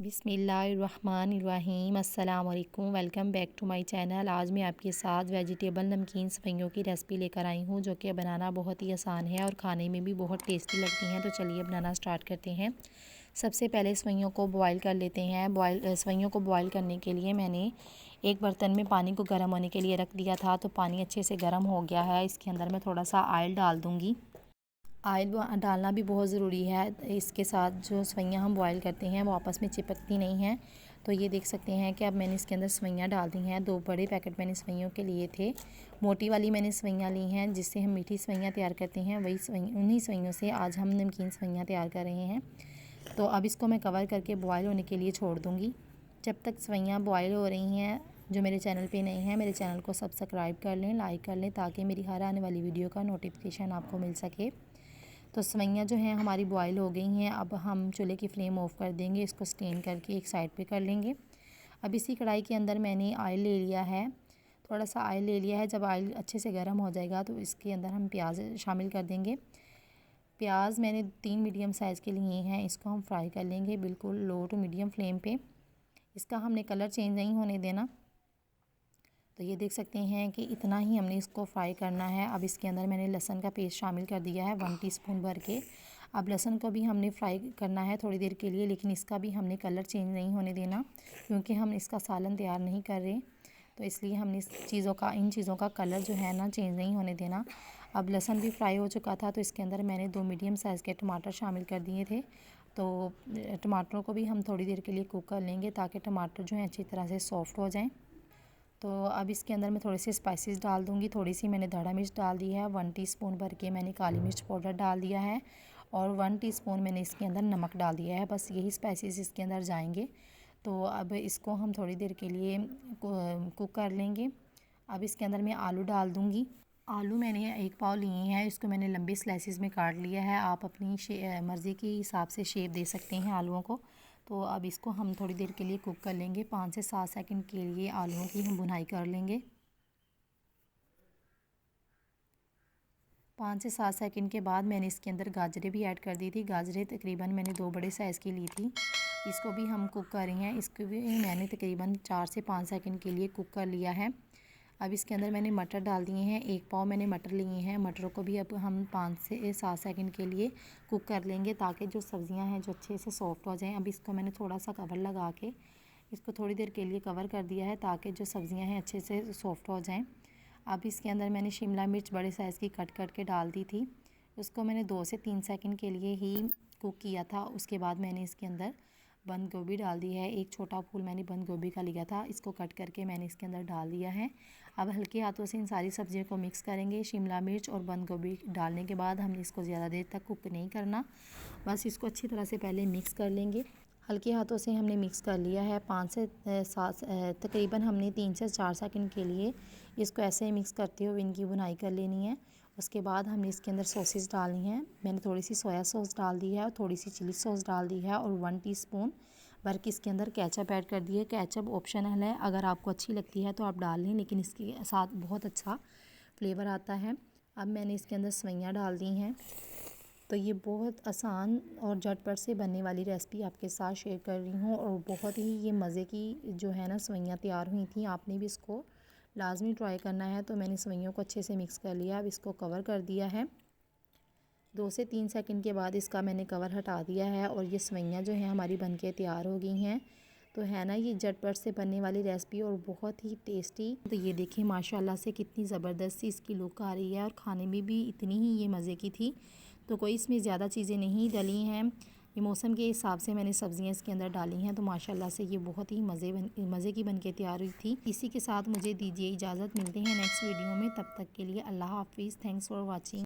बिस्मिल्लाहिर्रहमानिर्रहीम। अस्सलाम वालेकुम, welcome back to my channel. आज मैं आपके साथ वेजिटेबल नमकीन सवैयों की रेसिपी लेकर आई हूँ, जो कि बनाना बहुत ही आसान है और खाने में भी बहुत टेस्टी लगती हैं। तो चलिए बनाना स्टार्ट करते हैं। सबसे पहले सवैयों को बॉईल कर लेते हैं। सवैयों को बॉईल करने के लिए मैंने एक बर्तन में पानी को गर्म होने के लिए रख दिया था। तो पानी अच्छे से गर्म हो गया है। इसके अंदर मैं थोड़ा सा ऑयल डाल दूँगी। ऑयल डालना भी बहुत ज़रूरी है। इसके साथ जो सवैयाँ हम बॉईल करते हैं वो आपस में चिपकती नहीं हैं। तो ये देख सकते हैं कि अब मैंने इसके अंदर सवैयाँ डाल दी हैं। 2 बड़े पैकेट मैंने सवैयों के लिए थे। मोटी वाली मैंने सवैयाँ ली हैं, जिससे हम मीठी सवैयाँ तैयार करते हैं। उन्हीं सवैयों से आज हम नमकीन सवैयाँ तैयार कर रहे हैं। तो अब इसको मैं कवर करके बॉयल होने के लिए छोड़ दूँगी। जब तक सवैयाँ बॉयल हो रही हैं, जो मेरे चैनल पे नए हैं, मेरे चैनल को सब्सक्राइब कर लें, लाइक कर लें, ताकि मेरी हर आने वाली वीडियो का नोटिफिकेशन आपको मिल सके। तो सवैयाँ जो हैं हमारी बॉयल हो गई हैं। अब हम चूल्हे की फ्लेम ऑफ़ कर देंगे। इसको स्टेन करके एक साइड पे कर लेंगे। अब इसी कढ़ाई के अंदर मैंने ऑयल ले लिया है, थोड़ा सा ऑयल ले लिया है। जब ऑयल अच्छे से गर्म हो जाएगा तो इसके अंदर हम प्याज शामिल कर देंगे। प्याज मैंने 3 मीडियम साइज़ के लिए हैं। इसको हम फ्राई कर लेंगे बिल्कुल लो टू मीडियम फ्लेम पे। इसका हमने कलर चेंज नहीं होने देना। तो ये देख सकते हैं कि इतना ही हमने इसको फ्राई करना है। अब इसके अंदर मैंने लहसुन का पेस्ट शामिल कर दिया है 1 टीस्पून भर के। अब लहसुन को भी हमने फ्राई करना है थोड़ी देर के लिए, लेकिन इसका भी हमने कलर चेंज नहीं होने देना, क्योंकि हम इसका सालन तैयार नहीं कर रहे। तो इसलिए हमने इन चीज़ों का कलर जो है ना चेंज नहीं होने देना। अब लहसुन भी फ्राई हो चुका था, तो इसके अंदर मैंने 2 मीडियम साइज़ के टमाटर शामिल कर दिए थे। तो टमाटरों को भी हम थोड़ी देर के लिए कुक कर लेंगे, ताकि टमाटर जो हैं अच्छी तरह से सॉफ्ट हो जाएँ। तो अब इसके अंदर मैं थोड़े से स्पाइसेस डाल दूँगी। थोड़ी सी मैंने धड़ा मिर्च डाल दी है, 1 टीस्पून भर के मैंने काली मिर्च पाउडर डाल दिया है, और 1 टीस्पून मैंने इसके अंदर नमक डाल दिया है। बस यही स्पाइसेस इसके अंदर जाएंगे। तो अब इसको हम थोड़ी देर के लिए कुक कर लेंगे। अब इसके अंदर मैं आलू डाल दूँगी। आलू मैंने 1 पाव लिए हैं। इसको मैंने लंबी स्लाइसिस में काट लिया है। आप अपनी मर्ज़ी के हिसाब से शेप दे सकते हैं आलूओं को। तो अब इसको हम थोड़ी देर के लिए कुक कर लेंगे। 5 से 7 सेकंड के लिए आलूओं की हम भुनाई कर लेंगे। 5 से 7 सेकंड के बाद मैंने इसके अंदर गाजरें भी ऐड कर दी थी। गाजरें तकरीबन मैंने 2 बड़े साइज़ की ली थी। इसको भी हम कुक कर रहे हैं। इसको भी मैंने तकरीबन 4 से 5 सेकंड के लिए कुक कर लिया है। अब इसके अंदर मैंने मटर डाल दिए हैं। 1 पाव मैंने मटर लिए हैं। मटरों को भी अब हम 5 से 7 सेकंड के लिए कुक कर लेंगे, ताकि जो सब्ज़ियां हैं जो अच्छे से सॉफ़्ट हो जाएं। अब इसको मैंने थोड़ा सा कवर लगा के इसको थोड़ी देर के लिए कवर कर दिया है, ताकि जो सब्ज़ियां हैं अच्छे से सॉफ़्ट हो जाएं। अब इसके अंदर मैंने शिमला मिर्च बड़े साइज़ की कट करके डाल दी थी। उसको मैंने 2 से 3 सेकंड के लिए ही कुक किया था। उसके बाद मैंने इसके अंदर बंद गोभी डाल दी है। एक छोटा फूल मैंने बंद गोभी का लिया था, इसको कट करके मैंने इसके अंदर डाल दिया है। अब हल्के हाथों से इन सारी सब्जियों को मिक्स करेंगे। शिमला मिर्च और बंद गोभी डालने के बाद हमने इसको ज़्यादा देर तक कुक नहीं करना, बस इसको अच्छी तरह से पहले मिक्स कर लेंगे। हल्के हाथों से हमने मिक्स कर लिया है। 5 से 7 तकरीबन हमने 3 से 4 सेकंड के लिए इसको ऐसे ही मिक्स करते हुए इनकी भुनाई कर लेनी है। उसके बाद हमने इसके अंदर सॉसेस डालनी है। मैंने थोड़ी सी सोया सॉस डाल दी है और थोड़ी सी चिली सॉस डाल दी है, और 1 टीस्पून भर के इसके अंदर केचप ऐड कर दिए। केचप ऑप्शनल है, अगर आपको अच्छी लगती है तो आप डाल लें, लेकिन इसके साथ बहुत अच्छा फ्लेवर आता है। अब मैंने इसके अंदर सवैयाँ डाल दी हैं। तो ये बहुत आसान और झटपट से बनने वाली रेसिपी आपके साथ शेयर कर रही हूँ, और बहुत ही ये मज़े की जो है ना सवैयाँ तैयार हुई थी। आपने भी इसको लाजमी ट्राई करना है। तो मैंने सवैयों को अच्छे से मिक्स कर लिया। अब इसको कवर कर दिया है। 2 से 3 सेकंड के बाद इसका मैंने कवर हटा दिया है, और ये सवैयाँ जो हैं हमारी बनके तैयार हो गई हैं। तो है ना ये झटपट से बनने वाली रेसिपी और बहुत ही टेस्टी। तो ये देखिए माशाल्लाह से कितनी ज़बरदस्त सी इसकी लुक आ रही है, और खाने में भी इतनी ही ये मज़े की थी। तो कोई इसमें ज़्यादा चीज़ें नहीं डली हैं। ये मौसम के हिसाब से मैंने सब्ज़ियाँ इसके अंदर डाली हैं। तो माशाल्लाह से ये बहुत ही मज़े की बनके तैयार हुई थी। इसी के साथ मुझे दीजिए इजाज़त। मिलते हैं नेक्स्ट वीडियो में, तब तक के लिए अल्लाह हाफ़िज़। Thanks for watching.